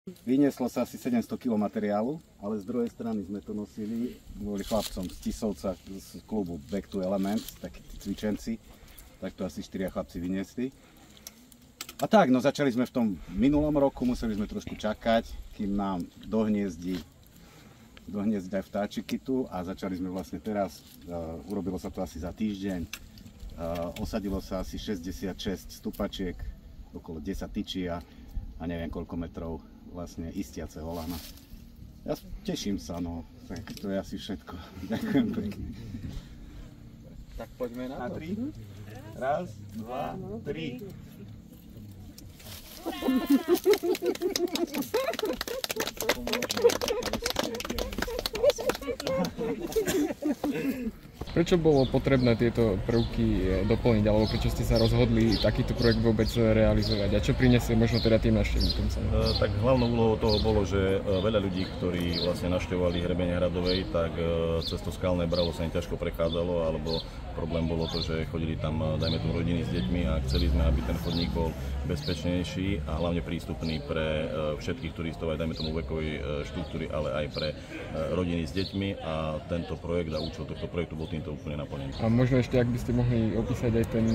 Vynieslo sa asi 700 kg materiálu, ale z druhej strany sme to nosili kvôli chlapcom z Tisovca, z klubu Back to Elements, takí cvičenci, tak to asi 4 chlapci vyniesli. A tak, no začali sme v tom minulom roku, museli sme trošku čakať, kým nám dohniezdi aj vtáčiky tu a začali sme vlastne teraz, urobilo sa to asi za týždeň, osadilo sa asi 66 stupačiek, okolo 10 tyčí a neviem koľko metrov vlastne istiaceho lana. Ja teším sa, no, tak to je asi všetko. Ďakujem pekne. Tak poďme na to. 3. Raz, 2, 3. Prečo bolo potrebné tieto prvky doplniť, alebo prečo ste sa rozhodli takýto projekt vôbec realizovať? A čo prinesie možno teda tým návštevníkom? Tak hlavnou úlohou toho bolo, že veľa ľudí, ktorí vlastne navštevovali hrebene Hradovej, tak cez to skalné bravo sa im ťažko prechádzalo, alebo problém bolo to, že chodili tam, dajme tomu, rodiny s deťmi a chceli sme, aby ten chodník bol bezpečnejší a hlavne prístupný pre všetkých turistov, aj dajme tomu vekovej štruktúry, ale aj pre rodiny s deťmi a tento projekt a účel tohto projektu bol týmto úplne naplnený. A možno ešte, ak by ste mohli opísať aj ten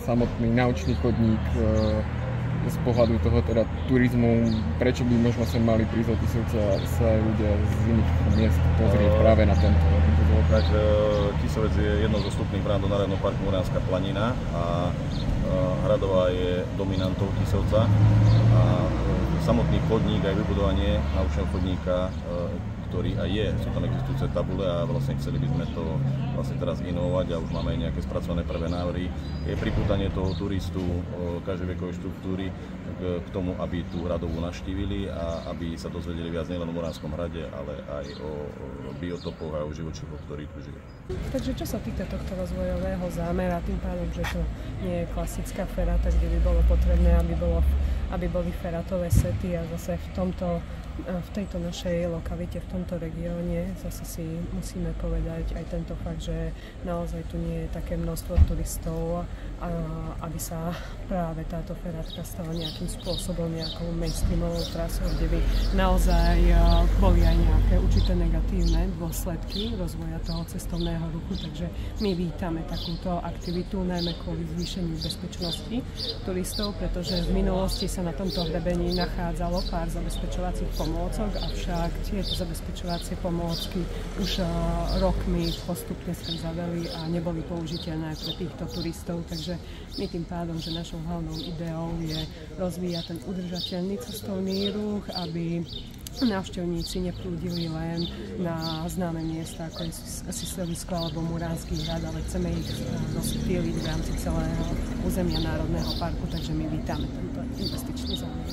samotný naučný chodník z pohľadu toho teda turizmu, prečo by možno sem mali prísť do Tisovca sa aj ľudia z iných miest pozrieť práve na tento. Tak Tisovec je jednou zo vstupných brán do Národného parku Muránska planina a Hradová je dominantou Tisovca a samotný chodník aj vybudovanie naučného chodníka, ktorý aj je, sú tam existujúce tabule a vlastne chceli by sme to vlastne teraz inovovať a už máme aj nejaké spracované prvé návrhy. Je pripútanie toho turistu každej vekovej štruktúry k tomu, aby tú Hradovú navštívili a aby sa dozvedeli viac nielen o Muránskom hrade, ale aj o biotopoch a o živočíchoch, ktorí tu žijú. Takže čo sa týka tohto rozvojového zámera, tým pádom, že to nie je klasická ferata, kde by bolo potrebné, aby boli feratové sety a zase v tejto našej lokalite, v tomto regióne zase si musíme povedať aj tento fakt, že naozaj tu nie je také množstvo turistov, aby sa práve táto ferátka stala nejakým spôsobom nejakou mainstreamovou trasou, kde by naozaj boli aj nejaké určité negatívne dôsledky rozvoja toho cestovného ruchu, takže my vítame takúto aktivitu, najmä kvôli zvýšeniu bezpečnosti turistov, pretože v minulosti sa na tomto hrebení nachádzalo pár zabezpečovacích pomôcok, avšak tieto zabezpečovacie pomôcky už rokmi postupne skrzaveli a neboli použiteľné pre týchto turistov, takže my tým pádom, že našou hlavnou ideou je rozvíjať ten udržateľný cestovný ruch, aby návštevníci neprúdili len na známe miesta, ako je Sislovisko alebo Muránsky hrad, ale chceme ich rozptýliť v rámci celého územia Národného parku, takže my vítame tento investičný zámer.